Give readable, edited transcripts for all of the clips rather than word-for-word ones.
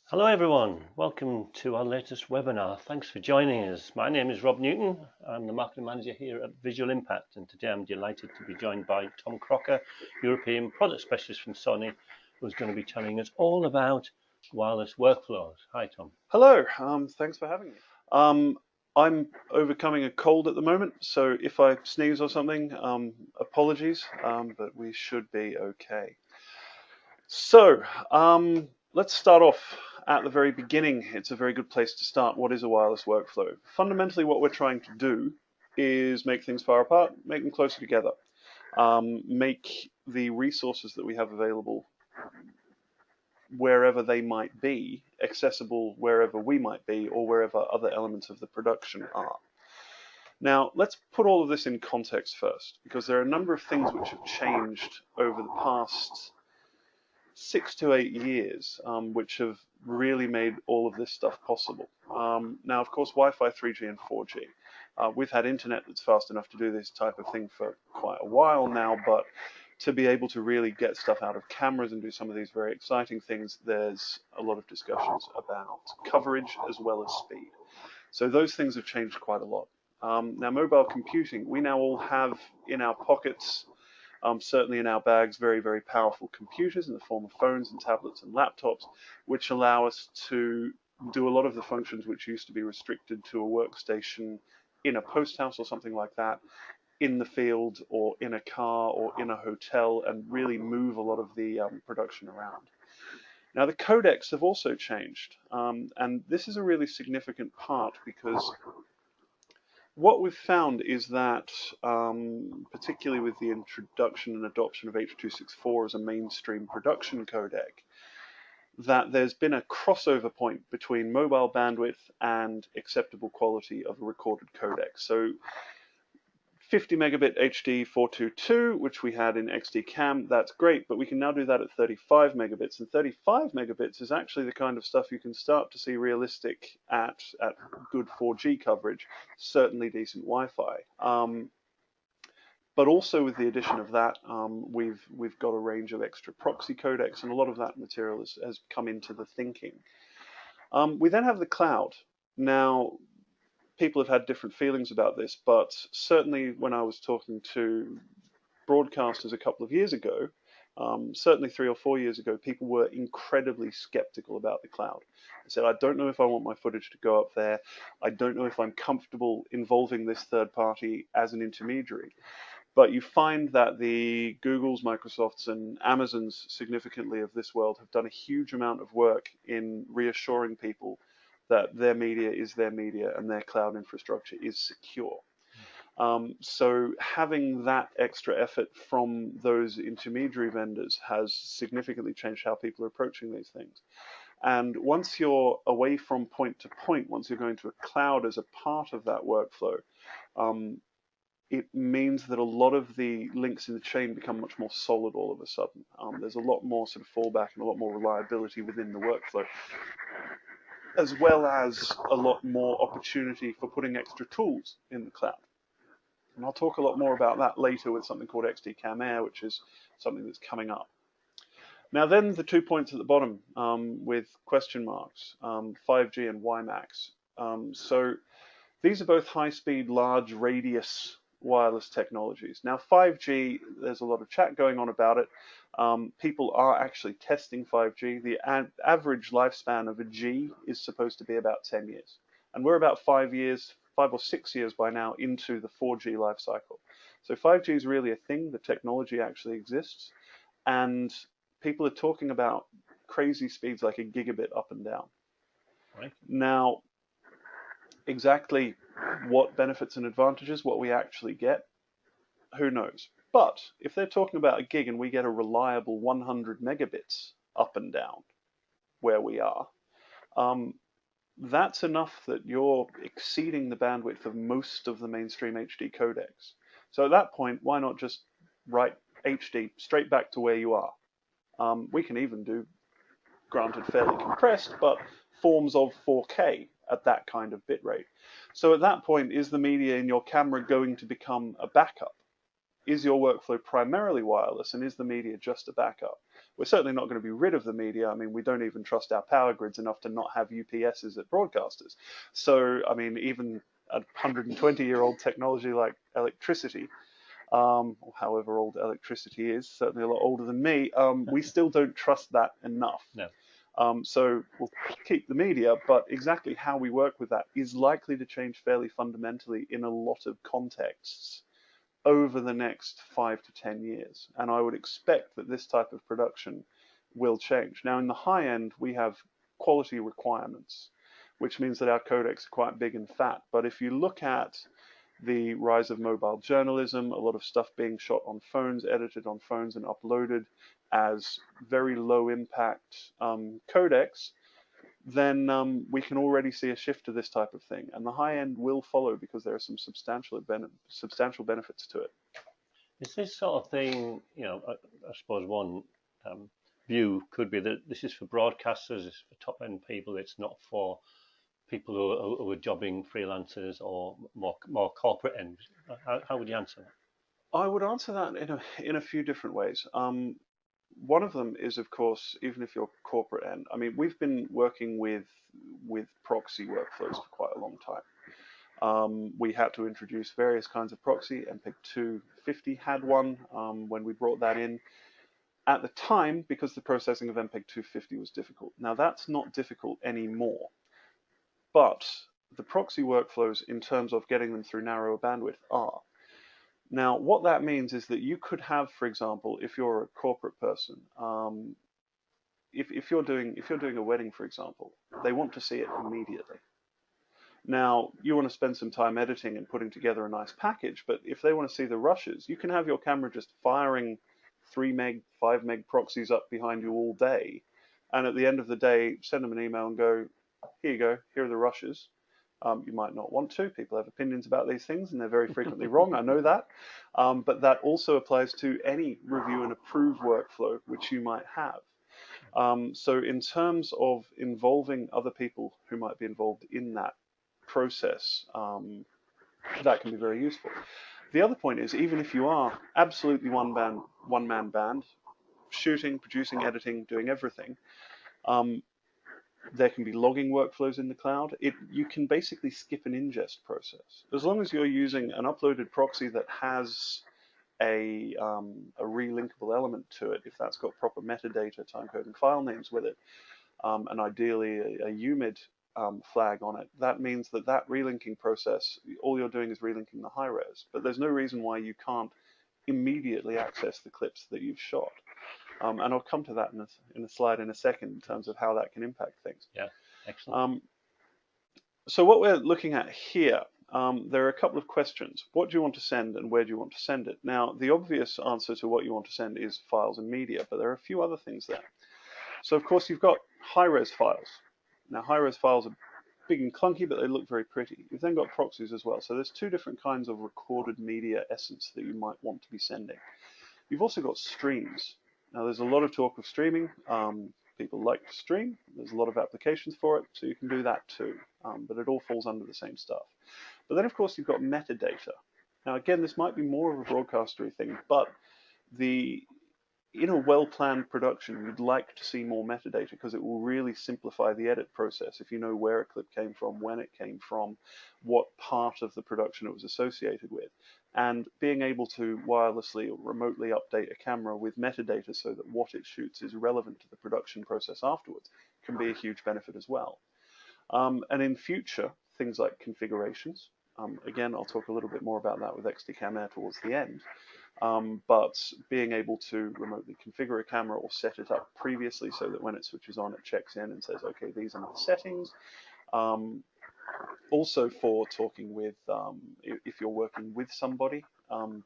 Hello everyone, welcome to our latest webinar. Thanks for joining us. My name is Rob Newton. I'm the marketing manager here at Visual Impact, and today I'm delighted to be joined by Tom Crocker, European product specialist from Sony, who's going to be telling us all about wireless workflows. Hi Tom. Hello, thanks for having me. I'm overcoming a cold at the moment, so if I sneeze or something, apologies, but we should be okay. So, let's start off at the very beginning. It's a very good place to start. What is a wireless workflow? Fundamentally, what we're trying to do is make things far apart, make them closer together, make the resources that we have available wherever they might be, accessible wherever we might be, or wherever other elements of the production are. Now, let's put all of this in context first, because there are a number of things which have changed over the past 6 to 8 years, which have really made all of this stuff possible. Now, of course, Wi-Fi 3G and 4G. We've had internet that's fast enough to do this type of thing for quite a while now, but to be able to really get stuff out of cameras and do some of these very exciting things, there's a lot of discussions about coverage as well as speed. So those things have changed quite a lot. Now, mobile computing, we now all have in our pockets, certainly in our bags, very, very powerful computers in the form of phones and tablets and laptops, which allow us to do a lot of the functions which used to be restricted to a workstation in a post house or something like that, in the field or in a car or in a hotel, and really move a lot of the production around. Now, the codecs have also changed, and this is a really significant part because what we've found is that, particularly with the introduction and adoption of H.264 as a mainstream production codec, that there's been a crossover point between mobile bandwidth and acceptable quality of a recorded codec. So 50 megabit HD 422, which we had in XDCam, that's great, but we can now do that at 35 megabits. And 35 megabits is actually the kind of stuff you can start to see realistic at good 4G coverage, certainly decent Wi-Fi. But also with the addition of that, we've got a range of extra proxy codecs, and a lot of that material has come into the thinking. We then have the cloud. Now, people have had different feelings about this, but certainly when I was talking to broadcasters a couple of years ago, certainly 3 or 4 years ago, people were incredibly skeptical about the cloud. They said, I don't know if I want my footage to go up there. I don't know if I'm comfortable involving this third party as an intermediary. But you find that the Googles, Microsofts, and Amazons significantly of this world have done a huge amount of work in reassuring people that their media is their media and their cloud infrastructure is secure. So having that extra effort from those intermediary vendors has significantly changed how people are approaching these things. And once you're away from point to point, once you're going to a cloud as a part of that workflow, it means that a lot of the links in the chain become much more solid all of a sudden. There's a lot more sort of fallback and a lot more reliability within the workflow, as well as a lot more opportunity for putting extra tools in the cloud. And I'll talk a lot more about that later with something called XDCam Air, which is something that's coming up. Now then, the 2 points at the bottom with question marks, 5G and WiMAX. So these are both high-speed, large radius wireless technologies. Now 5G, there's a lot of chat going on about it. People are actually testing 5G. The average lifespan of a G is supposed to be about 10 years. And we're about 5 or 6 years by now into the 4G life cycle. So 5G is really a thing. The technology actually exists. And people are talking about crazy speeds like a gigabit up and down. Right. Now, exactly what benefits and advantages, what we actually get, who knows? But if they're talking about a gig and we get a reliable 100 megabits up and down where we are, that's enough that you're exceeding the bandwidth of most of the mainstream HD codecs. So at that point, why not just write HD straight back to where you are? We can even do, granted fairly compressed, but forms of 4K at that kind of bit rate. So at that point, is the media in your camera going to become a backup? Is your workflow primarily wireless, and is the media just a backup? We're certainly not going to be rid of the media. I mean, we don't even trust our power grids enough to not have UPSs at broadcasters. So, I mean, even a 120-year-old technology like electricity, or however old electricity is, certainly a lot older than me, we still don't trust that enough. No. So we'll keep the media, but exactly how we work with that is likely to change fairly fundamentally in a lot of contexts over the next 5 to 10 years. And I would expect that this type of production will change. Now, in the high end, we have quality requirements, which means that our codecs are quite big and fat. But if you look at the rise of mobile journalism, a lot of stuff being shot on phones, edited on phones, and uploaded as very low impact codecs, then we can already see a shift to this type of thing. And the high end will follow because there are some substantial benefits to it. Is this sort of thing, I suppose one view could be that this is for broadcasters, it's for top-end people, it's not for people who are jobbing, freelancers, or more corporate end. How would you answer that? I would answer that in a few different ways. One of them is, of course, even if you're corporate end. I mean, we've been working with proxy workflows for quite a long time. We had to introduce various kinds of proxy. MPEG 250 had one when we brought that in. At the time, because the processing of MPEG 250 was difficult. Now, that's not difficult anymore. But the proxy workflows, in terms of getting them through narrower bandwidth, are. Now, what that means is that you could have, for example, if you're a corporate person, if you're doing a wedding, for example, they want to see it immediately. Now, you want to spend some time editing and putting together a nice package, but if they want to see the rushes, you can have your camera just firing 3 meg, 5 meg proxies up behind you all day, and at the end of the day, send them an email and go, here you go, here are the rushes. You might not want to. People have opinions about these things, and they're very frequently wrong. I know that. But that also applies to any review and approve workflow which you might have. So in terms of involving other people who might be involved in that process, that can be very useful. The other point is, even if you are absolutely one-man band, shooting, producing, editing, doing everything, there can be logging workflows in the cloud. You can basically skip an ingest process. As long as you're using an uploaded proxy that has a relinkable element to it, if that's got proper metadata, timecode, and file names with it, and ideally a UMID flag on it, that means that relinking process, all you're doing is relinking the high res. But there's no reason why you can't immediately access the clips that you've shot. And I'll come to that in a slide in a second in terms of how that can impact things. Yeah, excellent. So what we're looking at here, there are a couple of questions. What do you want to send and where do you want to send it? Now, the obvious answer to what you want to send is files and media, but there are a few other things there. So, of course, you've got high-res files. Now, high-res files are big and clunky, but they look very pretty. You've then got proxies as well. So there's two different kinds of recorded media essence that you might want to be sending. You've also got streams. Now, there's a lot of talk of streaming. People like to stream. There's a lot of applications for it, so you can do that too. But it all falls under the same stuff. But then, of course, you've got metadata. Now, again, this might be more of a broadcastery thing, but in a well-planned production, you'd like to see more metadata because it will really simplify the edit process if you know where a clip came from, when it came from, what part of the production it was associated with. And being able to wirelessly or remotely update a camera with metadata so that what it shoots is relevant to the production process afterwards can be a huge benefit as well. And in future, things like configurations. Again, I'll talk a little bit more about that with XDCam Air towards the end. But being able to remotely configure a camera or set it up previously so that when it switches on, it checks in and says, okay, these are my settings. Also for talking with, if you're working with somebody,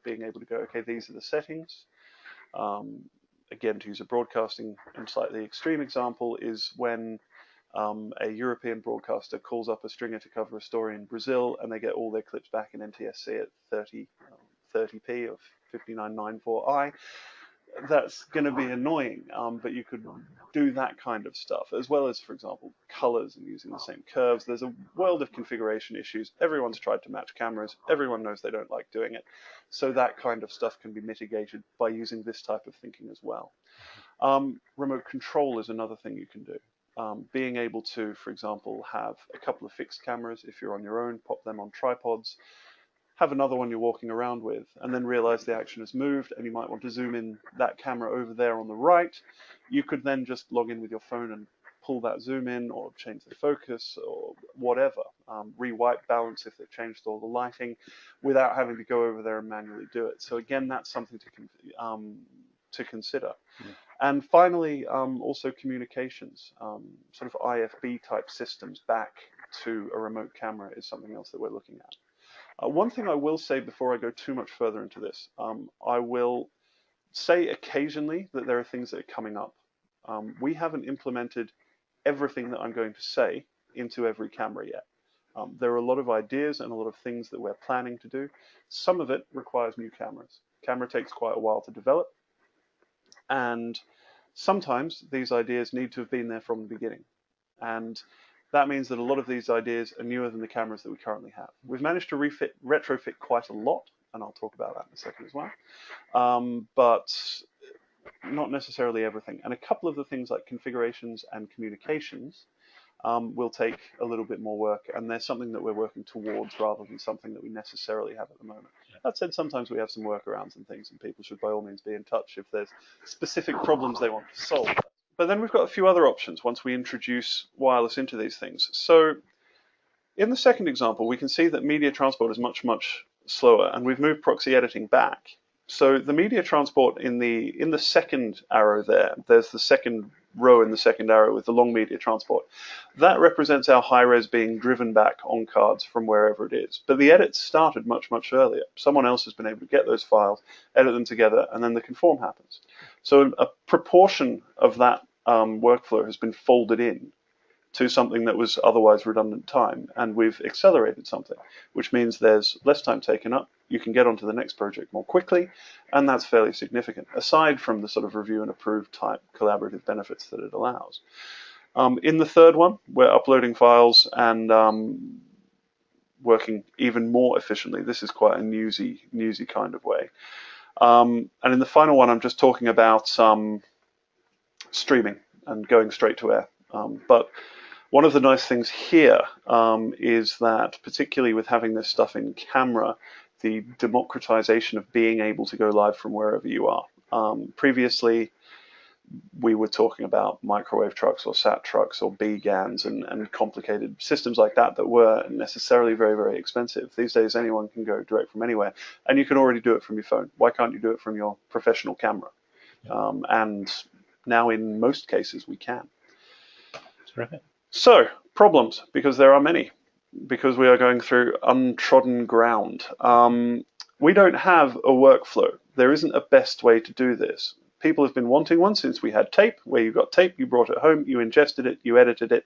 being able to go, okay, these are the settings. Again, to use a broadcasting and slightly extreme example, is when a European broadcaster calls up a stringer to cover a story in Brazil and they get all their clips back in NTSC at 30p or 5994i. That's going to be annoying, but you could do that kind of stuff, as well as, for example, colors and using the same curves. There's a world of configuration issues. Everyone's tried to match cameras. Everyone knows they don't like doing it. So that kind of stuff can be mitigated by using this type of thinking as well. Remote control is another thing you can do. Being able to, for example, have a couple of fixed cameras if you're on your own, pop them on tripods, have another one you're walking around with, and then realize the action has moved and you might want to zoom in that camera over there on the right. You could then just log in with your phone and pull that zoom in, or change the focus, or whatever, re-white balance if they've changed all the lighting, without having to go over there and manually do it. So again, that's something to consider. Yeah. And finally, also communications, sort of IFB type systems back to a remote camera is something else that we're looking at. One thing I will say before I go too much further into this, I will say occasionally that there are things that are coming up. We haven't implemented everything that I'm going to say into every camera yet. There are a lot of ideas and a lot of things that we're planning to do. Some of it requires new cameras. Camera takes quite a while to develop, and sometimes these ideas need to have been there from the beginning. And that means that a lot of these ideas are newer than the cameras that we currently have. We've managed to retrofit quite a lot, and I'll talk about that in a second as well. But not necessarily everything. And a couple of the things like configurations and communications will take a little bit more work, and there's something that we're working towards rather than something that we necessarily have at the moment. That said, sometimes we have some workarounds and things, and people should by all means be in touch if there's specific problems they want to solve. But then we've got a few other options once we introduce wireless into these things. So in the second example, we can see that media transport is much, much slower, and we've moved proxy editing back. So the media transport in the second arrow there's the second row in the second arrow with the long media transport. That represents our high-res being driven back on cards from wherever it is. But the edits started much, much earlier. Someone else has been able to get those files, edit them together, and then the conform happens. So a proportion of that workflow has been folded in to something that was otherwise redundant time, and we've accelerated something, which means there's less time taken up. You can get onto the next project more quickly, and that's fairly significant, aside from the sort of review and approve type collaborative benefits that it allows. In the third one, we're uploading files and working even more efficiently. This is quite a newsy kind of way. And in the final one, I'm just talking about streaming and going straight to air. But one of the nice things here is that, particularly with having this stuff in camera, the democratization of being able to go live from wherever you are. Previously, we were talking about microwave trucks or sat trucks or BGANs and complicated systems like that were necessarily very, very expensive. These days, anyone can go direct from anywhere, and you can already do it from your phone. Why can't you do it from your professional camera? And now, in most cases, we can. Terrific. So, problems, because there are many, because we are going through untrodden ground. We don't have a workflow. There isn't a best way to do this. People have been wanting one since we had tape, where you got tape, you brought it home, you ingested it, you edited it,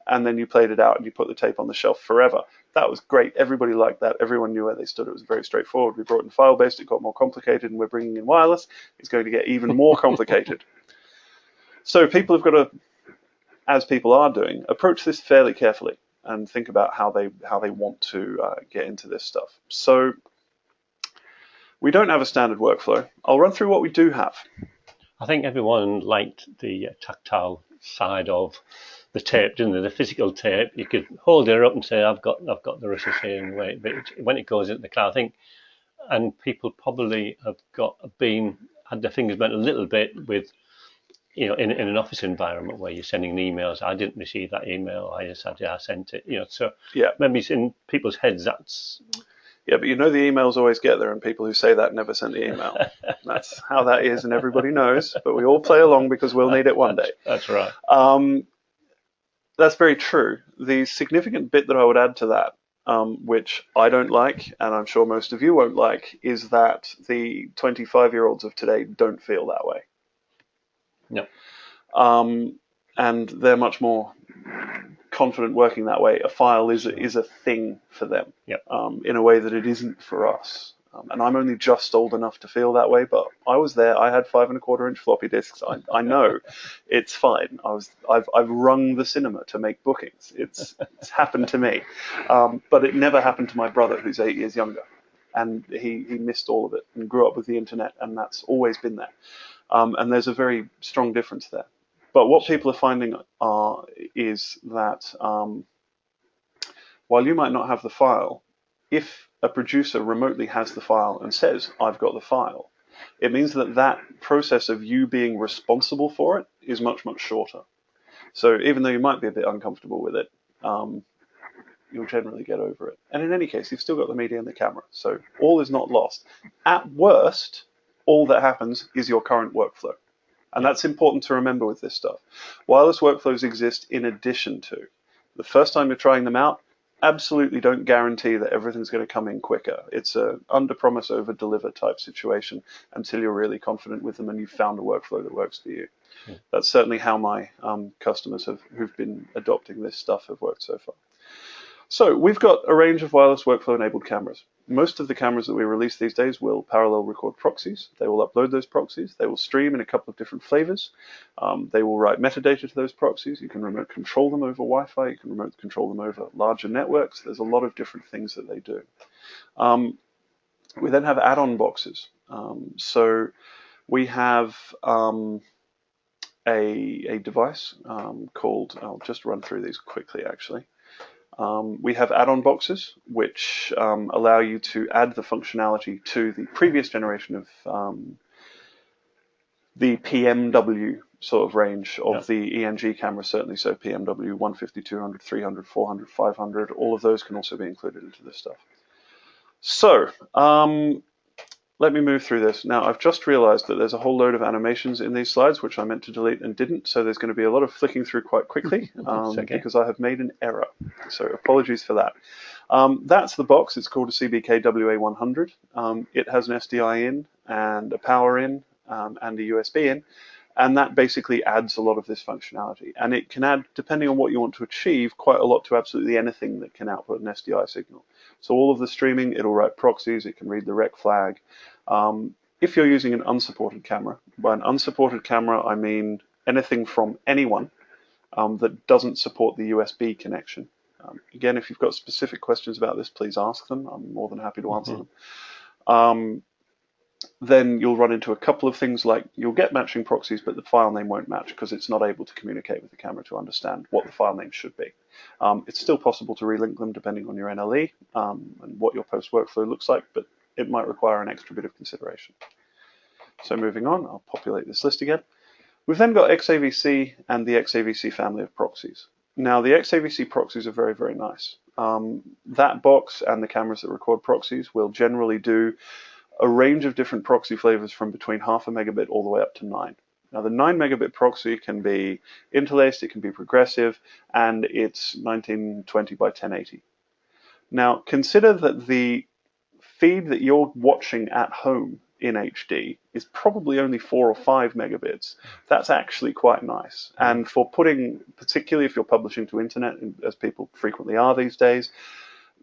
and then you played it out and you put the tape on the shelf forever. That was great. Everybody liked that. Everyone knew where they stood. It was very straightforward. We brought in file-based, it got more complicated, and we're bringing in wireless. It's going to get even more complicated. So people have got to, as people are doing, approach this fairly carefully and think about how they want to get into this stuff. So we don't have a standard workflow. I'll run through what we do have. I think everyone liked the tactile side of the tape, didn't they? The physical tape. You could hold it up and say, "I've got the receipt here," and wait. But when it goes into the cloud, I think, and people probably have had their fingers burnt a little bit with, in an office environment where you're sending emails. I didn't receive that email. I sent it. So yeah, maybe it's in people's heads. That's. Yeah, but the emails always get there, and people who say that never sent the email. That's how that is, and everybody knows, but we all play along because we'll need it one day. That's right. That's very true. The significant bit that I would add to that, which I don't like, and I'm sure most of you won't like, is that the 25-year-olds of today don't feel that way. No. And they're much more confident working that way. A file is a thing for them, yep. In a way that it isn't for us. And I'm only just old enough to feel that way, but I was there. I had 5 1/4-inch floppy disks. I know it's fine. I've rung the cinema to make bookings. It's happened to me, but it never happened to my brother, who's 8 years younger, and he missed all of it and grew up with the internet, and that's always been there. And there's a very strong difference there. But what people are finding is that while you might not have the file, if a producer remotely has the file and says, I've got the file, it means that that process of you being responsible for it is much, much shorter. So even though you might be a bit uncomfortable with it, you'll generally get over it. And in any case, you've still got the media and the camera, so all is not lost. At worst, all that happens is your current workflow. And that's important to remember with this stuff. Wireless workflows exist in addition to. The first time you're trying them out, absolutely don't guarantee that everything's going to come in quicker. It's a under-promise, over-deliver type situation until you're really confident with them and you've found a workflow that works for you. That's certainly how my customers who've been adopting this stuff have worked so far. So we've got a range of wireless workflow-enabled cameras. Most of the cameras that we release these days will parallel record proxies. They will upload those proxies. They will stream in a couple of different flavors. They will write metadata to those proxies. You can remote control them over Wi-Fi. You can remote control them over larger networks. There's a lot of different things that they do. We then have add-on boxes. So we have a device called, I'll just run through these quickly actually. We have add-on boxes which allow you to add the functionality to the previous generation of the PMW sort of range of the ENG camera, certainly. So PMW 150, 200, 300, 400, 500, all of those can also be included into this stuff. So let me move through this. Now, I've just realized that there's a whole load of animations in these slides, which I meant to delete and didn't. So there's going to be a lot of flicking through quite quickly because I have made an error. So apologies for that. That's the box. It's called a CBK WA100. It has an SDI in and a power in and a USB in. And that basically adds a lot of this functionality. And it can add, depending on what you want to achieve, quite a lot to absolutely anything that can output an SDI signal. So all of the streaming, it'll write proxies, it can read the rec flag. If you're using an unsupported camera, by an unsupported camera, I mean anything from anyone that doesn't support the USB connection. Again, if you've got specific questions about this, please ask them. I'm more than happy to answer them. Then you'll run into a couple of things like you'll get matching proxies, but the file name won't match because it's not able to communicate with the camera to understand what the file name should be. It's still possible to relink them depending on your NLE and what your post workflow looks like, but it might require an extra bit of consideration. So moving on, I'll populate this list again. We've then got XAVC and the XAVC family of proxies. Now, the XAVC proxies are very, very nice. That box and the cameras that record proxies will generally do a range of different proxy flavors from between 0.5 megabit all the way up to 9. Now, the 9 megabit proxy can be interlaced, it can be progressive, and it's 1920 by 1080. Now, consider that the feed that you're watching at home in HD is probably only 4 or 5 megabits. That's actually quite nice. And for putting, particularly if you're publishing to internet, as people frequently are these days,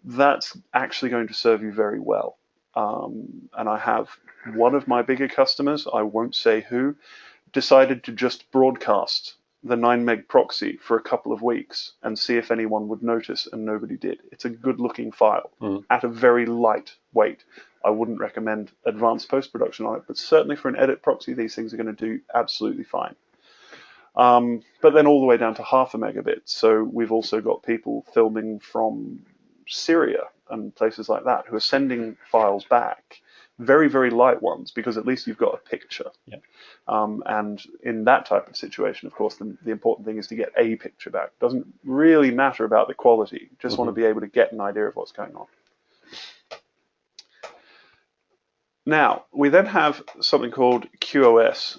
that's actually going to serve you very well. And I have one of my bigger customers, I won't say who, decided to just broadcast the 9 meg proxy for a couple of weeks and see if anyone would notice, and nobody did. It's a good looking file at a very light weight. I wouldn't recommend advanced post-production on it, but certainly for an edit proxy, these things are going to do absolutely fine. But then all the way down to 0.5 megabit. So we've also got people filming from Syria and places like that who are sending files back, very, very light ones, because at least you've got a picture. And in that type of situation, of course, the important thing is to get a picture back. It doesn't really matter about the quality. Just want to be able to get an idea of what's going on. Now, we then have something called QoS,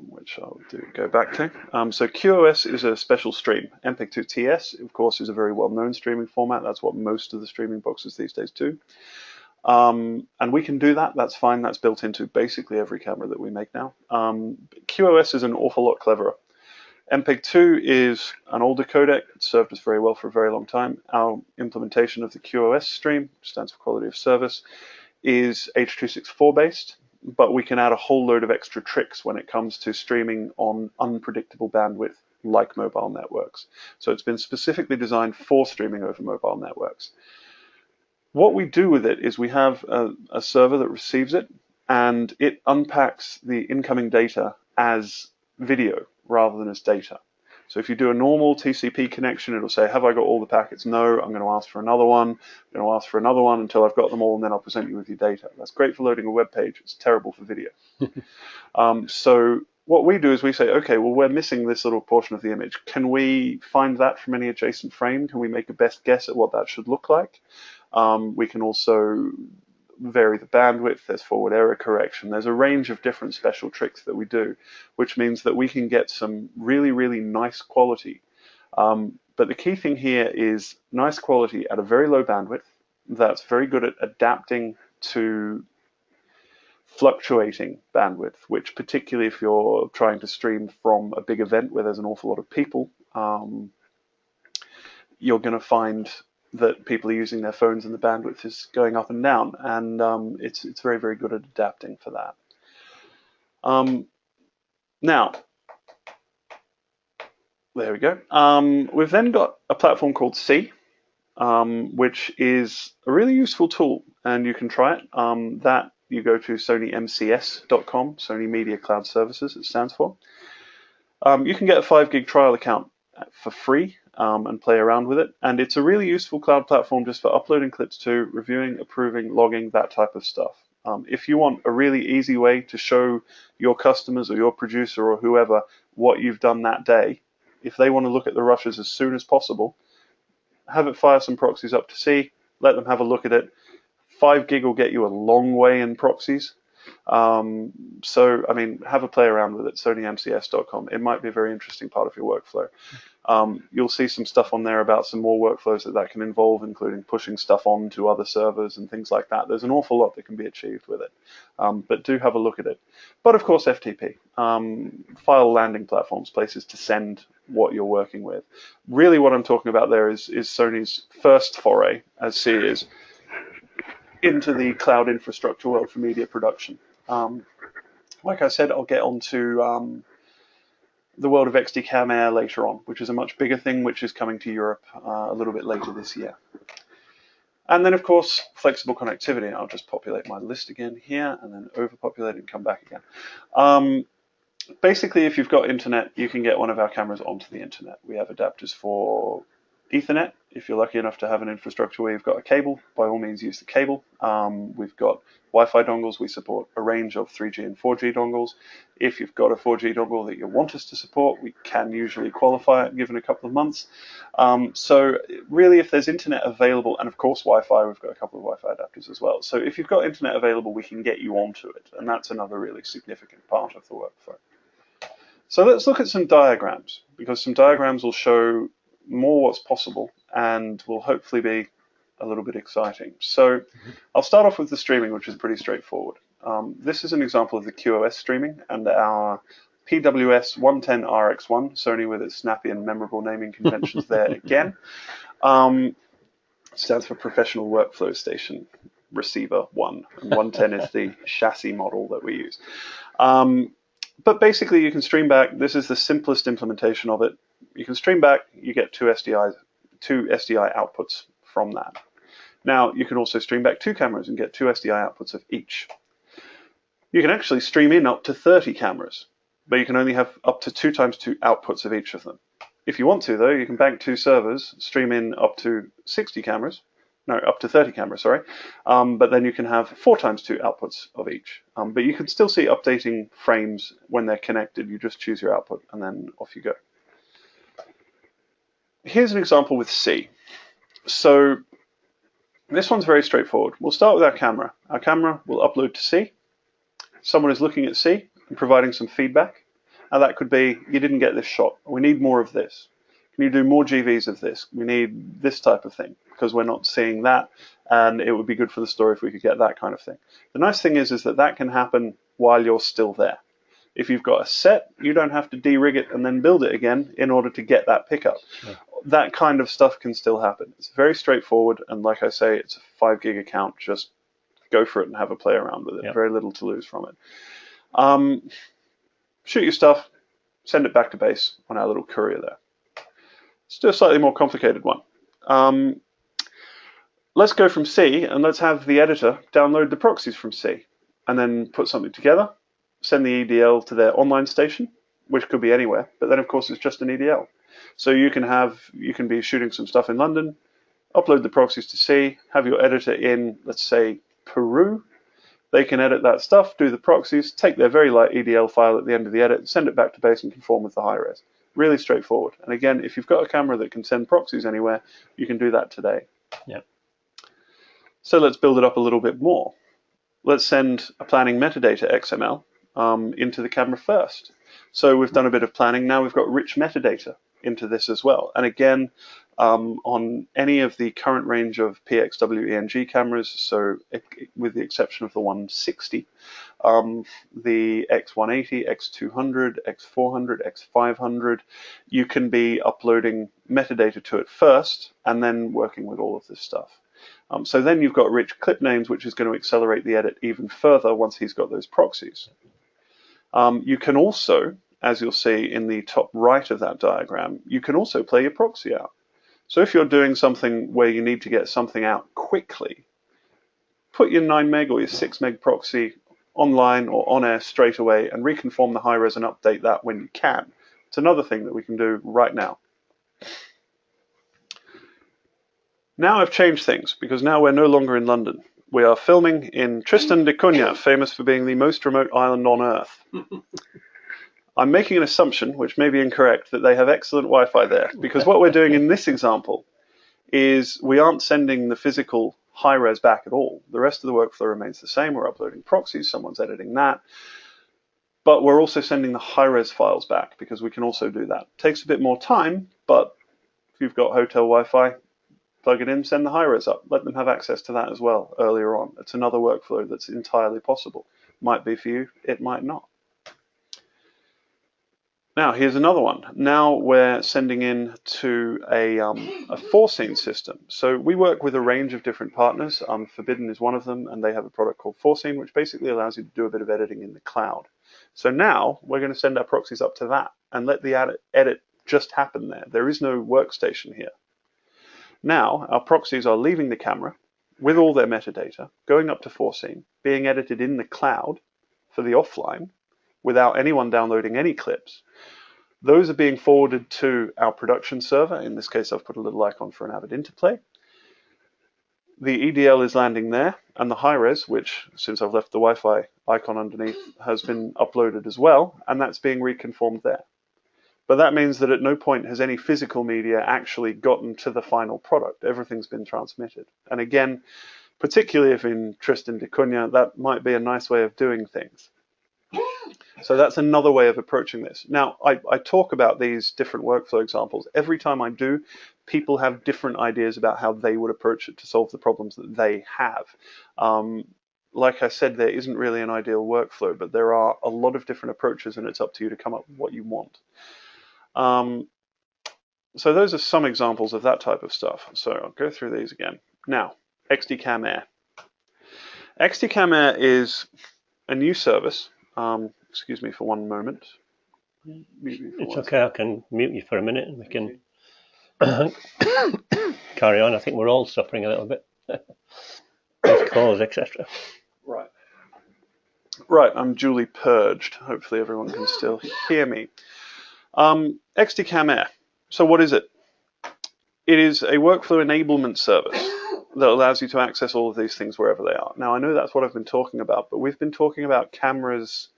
which I'll go back to. So QoS is a special stream. MPEG-2 TS, of course, is a very well-known streaming format. That's what most of the streaming boxes these days do. And we can do that. That's fine. That's built into basically every camera that we make now. QoS is an awful lot cleverer. MPEG-2 is an older codec. It served us very well for a very long time. Our implementation of the QoS stream, which stands for Quality of Service, is H.264 based, but we can add a whole load of extra tricks when it comes to streaming on unpredictable bandwidth like mobile networks. So it's been specifically designed for streaming over mobile networks. What we do with it is we have a server that receives it, and it unpacks the incoming data as video rather than as data. So if you do a normal TCP connection, it'll say, have I got all the packets? No, I'm going to ask for another one. I'm going to ask for another one until I've got them all, and then I'll present you with your data. That's great for loading a web page. It's terrible for video. So what we do is we say, okay, well, we're missing this little portion of the image. Can we find that from any adjacent frame? Can we make a best guess at what that should look like? We can also vary the bandwidth, there's forward error correction, there's a range of different special tricks that we do, which means that we can get some really, really nice quality. But the key thing here is nice quality at a very low bandwidth that's very good at adapting to fluctuating bandwidth, which particularly if you're trying to stream from a big event where there's an awful lot of people, you're going to find that people are using their phones and the bandwidth is going up and down, and it's very, very good at adapting for that. Now, there we go. We've then got a platform called C, which is a really useful tool, and you can try it. That you go to sonymcs.com, Sony Media Cloud Services, it stands for. You can get a 5 gig trial account for free and play around with it. And it's a really useful cloud platform just for uploading clips to, reviewing, approving, logging, that type of stuff. If you want a really easy way to show your customers or your producer or whoever what you've done that day, if they want to look at the rushes as soon as possible, have it fire some proxies up to C, let them have a look at it. 5 gig will get you a long way in proxies. So, I mean, have a play around with it, sonymcs.com. It might be a very interesting part of your workflow. You'll see some stuff on there about some more workflows that can involve, including pushing stuff on to other servers and things like that. There's an awful lot that can be achieved with it, but do have a look at it. But of course, FTP, file landing platforms, places to send what you're working with. Really what I'm talking about there is Sony's first foray, as C is, into the cloud infrastructure world for media production. Like I said, I'll get onto the world of XDCam Air later on, which is a much bigger thing, which is coming to Europe a little bit later this year. And then, of course, flexible connectivity. I'll just populate my list again here, and then overpopulate and come back again. Basically, if you've got internet, you can get one of our cameras onto the internet. We have adapters for Ethernet. If you're lucky enough to have an infrastructure where you've got a cable, by all means use the cable. We've got Wi-Fi dongles. We support a range of 3G and 4G dongles. If you've got a 4G dongle that you want us to support, we can usually qualify it given a couple of months. So really, if there's internet available, and of course Wi-Fi, we've got a couple of Wi-Fi adapters as well. So if you've got internet available, we can get you onto it, and that's another really significant part of the workflow. So let's look at some diagrams, because some diagrams will show more what's possible and will hopefully be a little bit exciting. So I'll start off with the streaming, which is pretty straightforward. This is an example of the QoS streaming and our PWS 110RX1, Sony with its snappy and memorable naming conventions there again. Stands for Professional Workflow Station Receiver 1, and 110 is the chassis model that we use. But basically you can stream back. This is the simplest implementation of it. You can stream back, you get two SDI outputs from that. Now, you can also stream back 2 cameras and get 2 SDI outputs of each. You can actually stream in up to 30 cameras, but you can only have up to 2 times 2 outputs of each of them. If you want to, though, you can bank 2 servers, stream in up to 60 cameras, no, up to 30 cameras, sorry, but then you can have 4 times 2 outputs of each. But you can still see updating frames when they're connected. You just choose your output and then off you go. Here's an example with C. So this one's very straightforward. We'll start with our camera. Our camera will upload to C. Someone is looking at C and providing some feedback. Now that could be, you didn't get this shot. We need more of this. Can you do more GVs of this? We need this type of thing because we're not seeing that, and it would be good for the story if we could get that kind of thing. The nice thing is that can happen while you're still there. If you've got a set, you don't have to de-rig it and then build it again in order to get that pickup. Sure. That kind of stuff can still happen. It's very straightforward, and like I say, it's a 5 gig account. Just go for it and have a play around with it. Yep. Very little to lose from it. Shoot your stuff, send it back to base on our little courier there. Let's do a slightly more complicated one. Let's go from C and let's have the editor download the proxies from C and then put something together, send the EDL to their online station, which could be anywhere, but then of course it's just an EDL. So you can be shooting some stuff in London, upload the proxies to C, have your editor in, let's say, Peru. They can edit that stuff, do the proxies, take their very light EDL file at the end of the edit, send it back to base and conform with the high res. Really straightforward. And again, if you've got a camera that can send proxies anywhere, you can do that today. Yep. So let's build it up a little bit more. Let's send a planning metadata XML into the camera first. So we've done a bit of planning. Now we've got rich metadata into this as well. And again, on any of the current range of PXW-ENG cameras, so with the exception of the 160, the X180, X200, X400, X500, you can be uploading metadata to it first and then working with all of this stuff. So then you've got rich clip names, which is going to accelerate the edit even further once he's got those proxies. You can also, as you'll see in the top right of that diagram, you can also play your proxy out. So if you're doing something where you need to get something out quickly, put your 9 meg or your 6 meg proxy online or on air straight away and reconform the high res and update that when you can. It's another thing that we can do right now. Now I've changed things because now we're no longer in London. We are filming in Tristan da Cunha, famous for being the most remote island on Earth. I'm making an assumption, which may be incorrect, that they have excellent Wi-Fi there, because what we're doing in this example is we aren't sending the physical high-res back at all. The rest of the workflow remains the same. We're uploading proxies, someone's editing that, but we're also sending the high-res files back because we can also do that. It takes a bit more time, but if you've got hotel Wi-Fi, plug it in, send the high-res up. Let them have access to that as well earlier on. It's another workflow that's entirely possible. Might be for you, it might not. Now, here's another one. Now we're sending in to a four-scene system. So we work with a range of different partners. Forbidden is one of them, and they have a product called four-scene, which basically allows you to do a bit of editing in the cloud. So now we're going to send our proxies up to that and let the edit just happen there. There is no workstation here. Now, our proxies are leaving the camera with all their metadata, going up to four-scene, being edited in the cloud for the offline without anyone downloading any clips. Those are being forwarded to our production server. In this case, I've put a little icon for an Avid Interplay. The EDL is landing there, and the high-res, which, since I've left the Wi-Fi icon underneath, has been uploaded as well, and that's being reconformed there. But that means that at no point has any physical media actually gotten to the final product. Everything's been transmitted. And again, particularly if in Tristan da Cunha, that might be a nice way of doing things. So that's another way of approaching this. Now, I talk about these different workflow examples. Every time I do, people have different ideas about how they would approach it to solve the problems that they have. Like I said, there isn't really an ideal workflow, but there are a lot of different approaches, and it's up to you to come up with what you want. So those are some examples of that type of stuff. So I'll go through these again. Now, XDCam Air. XDCam Air is a new service. Excuse me for one moment. It's okay, I can mute you for a minute and we can carry on. I think we're all suffering a little bit with calls, etc. Right. Right, I'm duly purged. Hopefully everyone can still hear me. XDCam Air. So what is it? It is a workflow enablement service that allows you to access all of these things wherever they are. Now, I know that's what I've been talking about, but we've been talking about cameras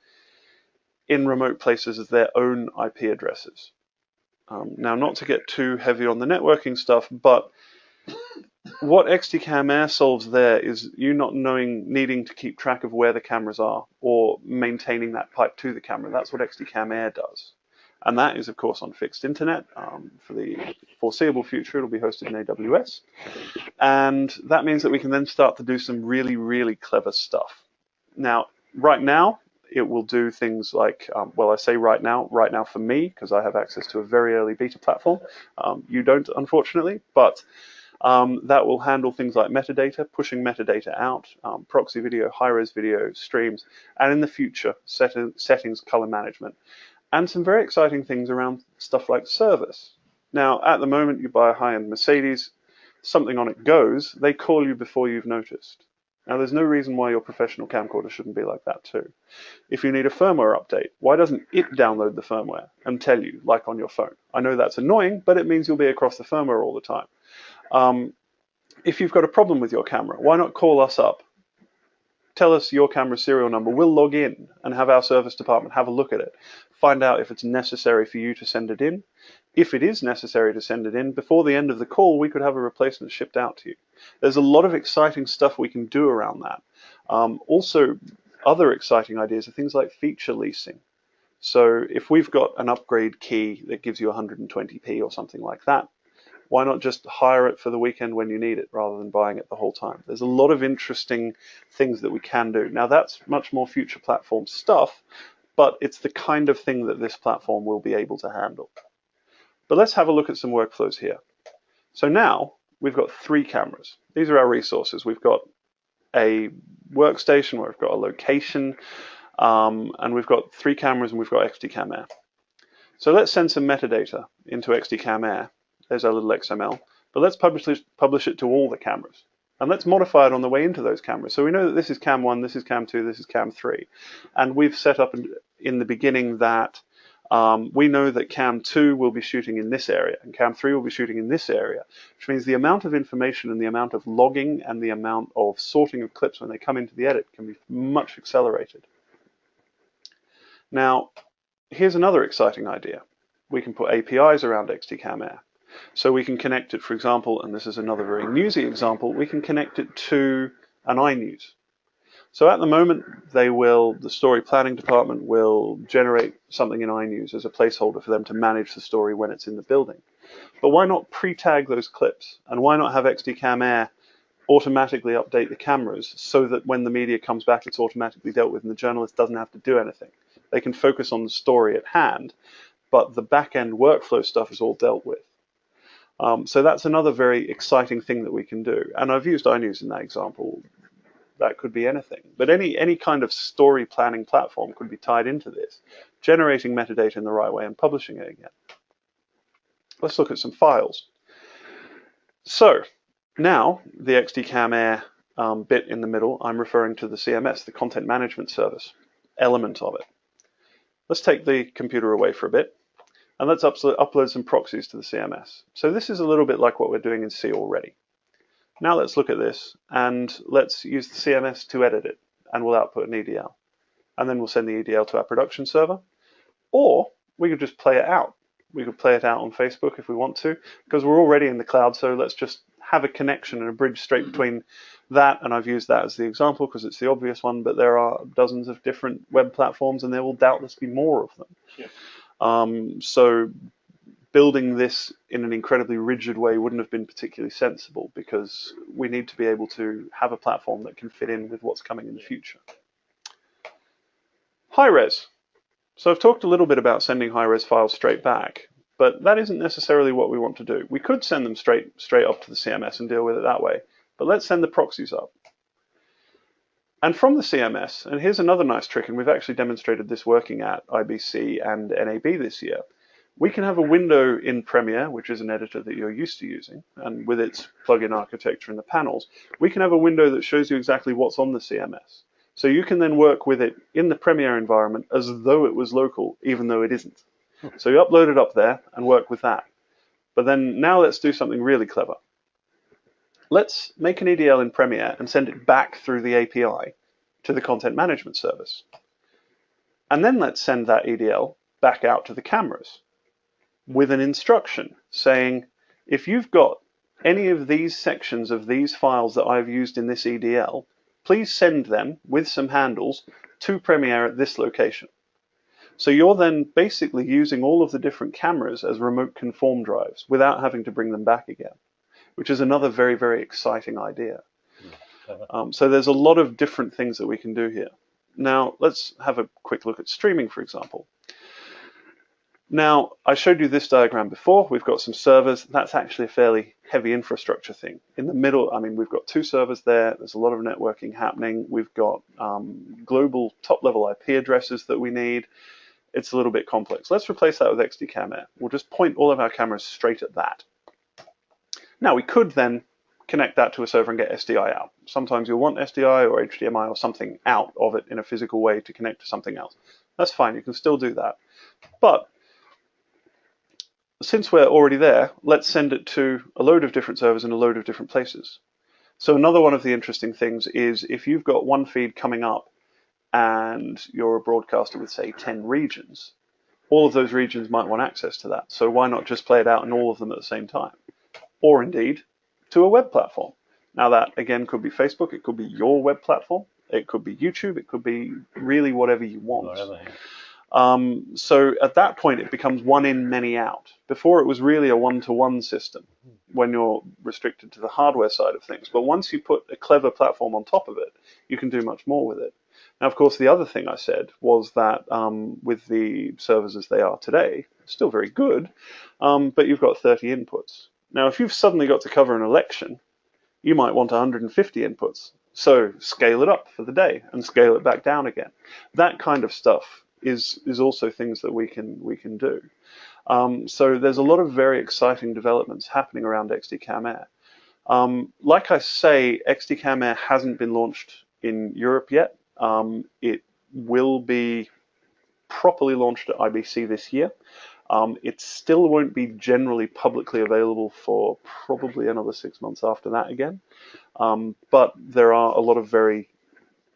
in remote places as their own IP addresses. Now, not to get too heavy on the networking stuff, but what XDCam Air solves there is you not needing to keep track of where the cameras are or maintaining that pipe to the camera. That's what XDCam Air does. And that is, of course, on fixed internet. For the foreseeable future, it'll be hosted in AWS. And that means that we can then start to do some really, really clever stuff. Now, right now, it will do things like, well, I say right now for me, because I have access to a very early beta platform. You don't, unfortunately, but that will handle things like metadata, pushing metadata out, proxy video, high-res video, streams, and in the future, settings, color management, and some very exciting things around stuff like service. Now, at the moment, you buy a high-end Mercedes, something on it goes, they call you before you've noticed. Now, there's no reason why your professional camcorder shouldn't be like that too. If you need a firmware update, why doesn't it download the firmware and tell you, like on your phone? I know that's annoying, but it means you'll be across the firmware all the time. If you've got a problem with your camera, why not call us up? Tell us your camera serial number. We'll log in and have our service department have a look at it. Find out if it's necessary for you to send it in. If it is necessary to send it in, before the end of the call, we could have a replacement shipped out to you. There's a lot of exciting stuff we can do around that. Also, other exciting ideas are things like feature leasing. So if we've got an upgrade key that gives you 120p or something like that, why not just hire it for the weekend when you need it rather than buying it the whole time? There's a lot of interesting things that we can do. Now, that's much more future platform stuff, but it's the kind of thing that this platform will be able to handle. But let's have a look at some workflows here. So now we've got 3 cameras. These are our resources. We've got a workstation where we've got a location, and we've got 3 cameras, and we've got XDCam Air. So let's send some metadata into XDCam Air. There's our little XML, but let's publish it to all the cameras. And let's modify it on the way into those cameras. So we know that this is Cam 1, this is Cam 2, this is Cam 3. And we've set up in the beginning that we know that Cam 2 will be shooting in this area, and Cam 3 will be shooting in this area, which means the amount of information and the amount of logging and the amount of sorting of clips when they come into the edit can be much accelerated. Now, here's another exciting idea. We can put APIs around XDCam Air. So we can connect it, for example, and this is another very newsy example, we can connect it to an iNews. So at the moment, the story planning department will generate something in iNews as a placeholder for them to manage the story when it's in the building. But why not pre-tag those clips? And why not have XDCam Air automatically update the cameras so that when the media comes back, it's automatically dealt with and the journalist doesn't have to do anything? They can focus on the story at hand, but the back-end workflow stuff is all dealt with. So that's another very exciting thing that we can do. And I've used iNews in that example. That could be anything. But any kind of story planning platform could be tied into this, generating metadata in the right way and publishing it again. Let's look at some files. So now the XDCam Air bit in the middle, I'm referring to the CMS, the Content Management Service element of it. Let's take the computer away for a bit. And let's upload some proxies to the CMS. So this is a little bit like what we're doing in C already. Now let's look at this and let's use the CMS to edit it, and we'll output an EDL. And then we'll send the EDL to our production server, or we could just play it out. We could play it out on Facebook if we want to, because we're already in the cloud, so let's just have a connection and a bridge straight between that, and I've used that as the example because it's the obvious one, but there are dozens of different web platforms and there will doubtless be more of them. Yeah. So building this in an incredibly rigid way wouldn't have been particularly sensible because we need to be able to have a platform that can fit in with what's coming in the future. High-res. So I've talked a little bit about sending high-res files straight back, but that isn't necessarily what we want to do. We could send them straight up to the CMS and deal with it that way, but let's send the proxies up. And from the CMS, and here's another nice trick, and we've actually demonstrated this working at IBC and NAB this year, we can have a window in Premiere, which is an editor that you're used to using, and with its plugin architecture in the panels, we can have a window that shows you exactly what's on the CMS. So you can then work with it in the Premiere environment as though it was local, even though it isn't. So you upload it up there and work with that. But then now let's do something really clever. Let's make an EDL in Premiere and send it back through the API to the content management service. And then let's send that EDL back out to the cameras with an instruction saying, if you've got any of these sections of these files that I've used in this EDL, please send them with some handles to Premiere at this location. So you're then basically using all of the different cameras as remote conform drives without having to bring them back again, which is another very, very exciting idea. So there's a lot of different things that we can do here. Now, let's have a quick look at streaming, for example. Now, I showed you this diagram before. We've got some servers. That's actually a fairly heavy infrastructure thing. In the middle, I mean, we've got 2 servers there. There's a lot of networking happening. We've got global top-level IP addresses that we need. It's a little bit complex. Let's replace that with XDCam Air. We'll just point all of our cameras straight at that. Now, we could then connect that to a server and get SDI out. Sometimes you'll want SDI or HDMI or something out of it in a physical way to connect to something else. That's fine, you can still do that. But since we're already there, let's send it to a load of different servers in a load of different places. So another one of the interesting things is if you've got one feed coming up and you're a broadcaster with, say, 10 regions, all of those regions might want access to that. So why not just play it out in all of them at the same time? Or indeed, to a web platform. Now that, again, could be Facebook, it could be your web platform, it could be YouTube, it could be really whatever you want. Whatever. So at that point, it becomes one in, many out. Before, it was really a one-to-one system when you're restricted to the hardware side of things. But once you put a clever platform on top of it, you can do much more with it. Now, of course, the other thing I said was that with the servers as they are today, still very good, but you've got 30 inputs. Now, if you've suddenly got to cover an election, you might want 150 inputs. So scale it up for the day and scale it back down again. That kind of stuff is also things that we can do. So there's a lot of very exciting developments happening around XDCam Air. Like I say, XDCam Air hasn't been launched in Europe yet. It will be properly launched at IBC this year. It still won't be generally publicly available for probably another 6 months after that again. But there are a lot of very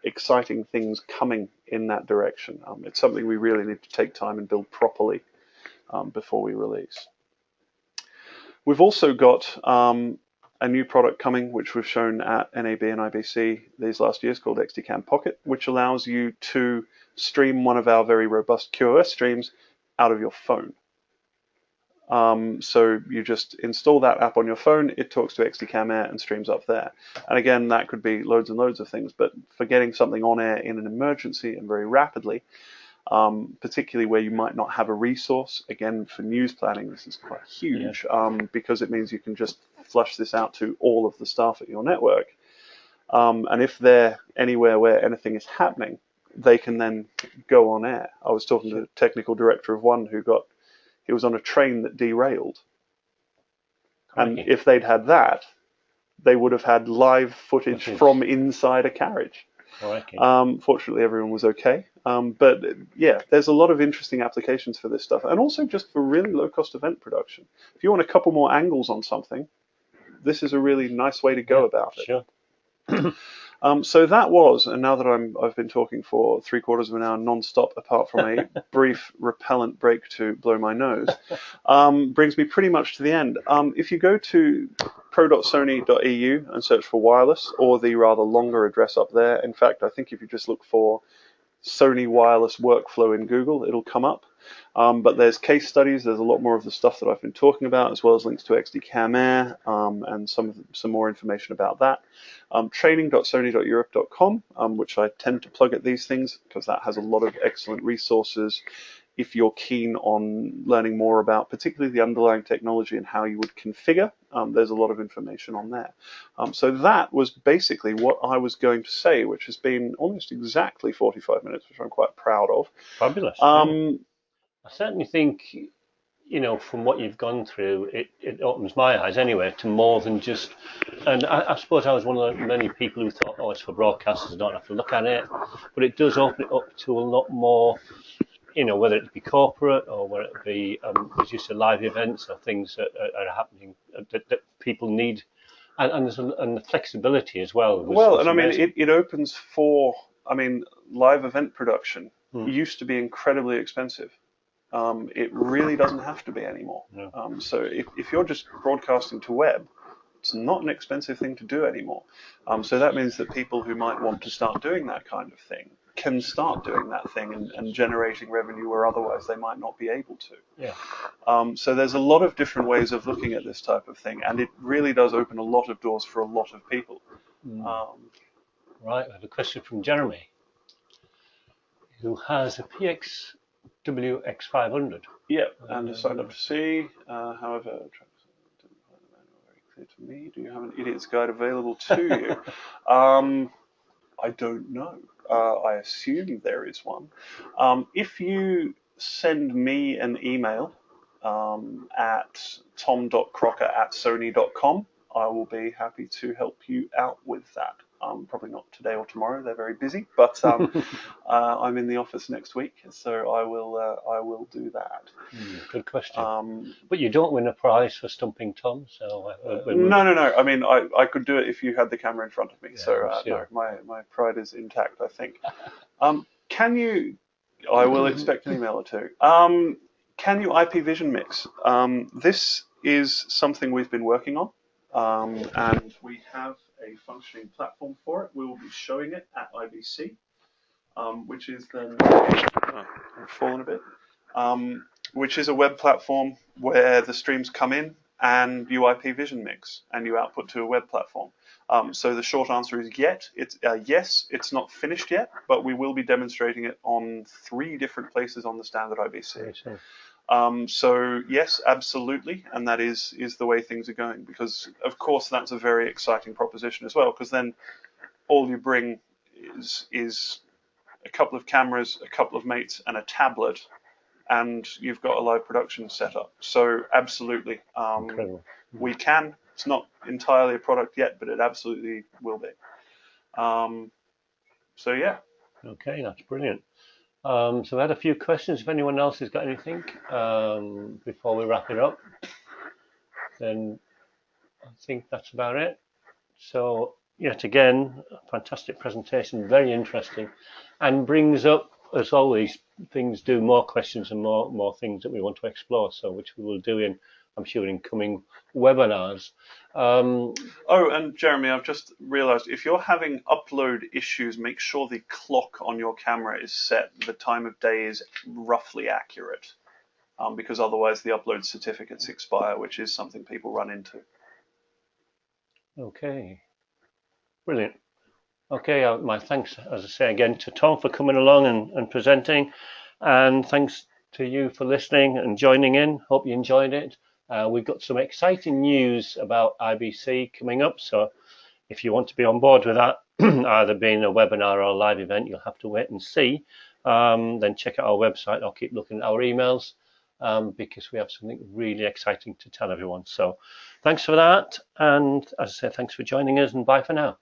exciting things coming in that direction. It's something we really need to take time and build properly before we release. We've also got a new product coming, which we've shown at NAB and IBC these last years, called XDCam Pocket, which allows you to stream one of our very robust QoS streams out of your phone. So you just install that app on your phone, it talks to XDCam Air and streams up there. And again, that could be loads and loads of things, but for getting something on air in an emergency and very rapidly, particularly where you might not have a resource, again, for news planning, this is quite huge, because it means you can just flush this out to all of the staff at your network. And if they're anywhere where anything is happening, they can then go on air. I was talking to the technical director of one he was on a train that derailed. And if they'd had that, they would have had live footage from inside a carriage. Fortunately, everyone was okay. But yeah, there's a lot of interesting applications for this stuff. And also just for really low-cost event production. If you want a couple more angles on something, this is a really nice way to go about it. Sure. So that was, and now that I've been talking for 3/4 of an hour non-stop, apart from a brief repellent break to blow my nose, brings me pretty much to the end. If you go to pro.sony.eu and search for wireless, or the rather longer address up there, in fact, I think if you just look for Sony wireless workflow in Google, it'll come up. But there's case studies, there's a lot more of the stuff that I've been talking about, as well as links to XDCam Air and some more information about that. Training.sony.europe.com, which I tend to plug at these things because that has a lot of excellent resources if you're keen on learning more about particularly the underlying technology and how you would configure. There's a lot of information on there. So that was basically what I was going to say, which has been almost exactly 45 minutes, which I'm quite proud of. Fabulous. I certainly think, from what you've gone through, it opens my eyes anyway to more than just, and I suppose I was one of the many people who thought, it's for broadcasters, I don't have to look at it, but it does open it up to a lot more, whether it be corporate or whether it be as you said, live events or things that are happening that people need, and the flexibility as well. Well, and it opens for, live event production used to be incredibly expensive. It really doesn't have to be anymore. No. So if you're just broadcasting to web, it's not an expensive thing to do anymore. So that means that people who might want to start doing that kind of thing can start doing that thing and generating revenue where otherwise they might not be able to. Yeah. So there's a lot of different ways of looking at this type of thing, and it really does open a lot of doors for a lot of people. Right, I have a question from Jeremy, who has a PXWX500. Yeah, and decided up to see. However, didn't find the manual very clear to me. Do you have an idiot's guide available to you? I don't know. I assume there is one. If you send me an email at tom.crocker@sony.com, I will be happy to help you out with that. Probably not today or tomorrow; they're very busy. But I'm in the office next week, so I will do that. Good question. But you don't win a prize for stumping Tom, so no. I mean, I could do it if you had the camera in front of me. Yeah, so sure. no, my pride is intact, I think. Can you? I will expect an email or two. Can you IP vision mix? This is something we've been working on, and we have a functioning platform for it. We will be showing it at IBC, which is then I've fallen a bit. Which is a web platform where the streams come in and you IP vision mix and you output to a web platform. So the short answer is yes. It's not finished yet, but we will be demonstrating it on 3 different places on the standard IBC. So yes, absolutely, and that is the way things are going, because of course that's a very exciting proposition as well, because then all you bring is a couple of cameras, a couple of mates, and a tablet, and you've got a live production setup. So absolutely, we can. It's not entirely a product yet, but it absolutely will be. So yeah. Okay, that's brilliant. So I had a few questions. If anyone else has got anything before we wrap it up, then I think that's about it. So yet again, a fantastic presentation, very interesting, and brings up, as always, things do more questions and more things that we want to explore. So which we will do in, I'm sure, in coming webinars. Oh, and Jeremy, I've just realized if you're having upload issues, make sure the clock on your camera is set. The time of day is roughly accurate, because otherwise the upload certificates expire, which is something people run into. Okay, brilliant. Okay, my thanks, as I say again, to Tom for coming along and presenting, and thanks to you for listening and joining in. Hope you enjoyed it. We've got some exciting news about IBC coming up, so if you want to be on board with that, either being a webinar or a live event, you'll have to wait and see. Then check out our website or keep looking at our emails, because we have something really exciting to tell everyone. So thanks for that, and as I say, thanks for joining us, and bye for now.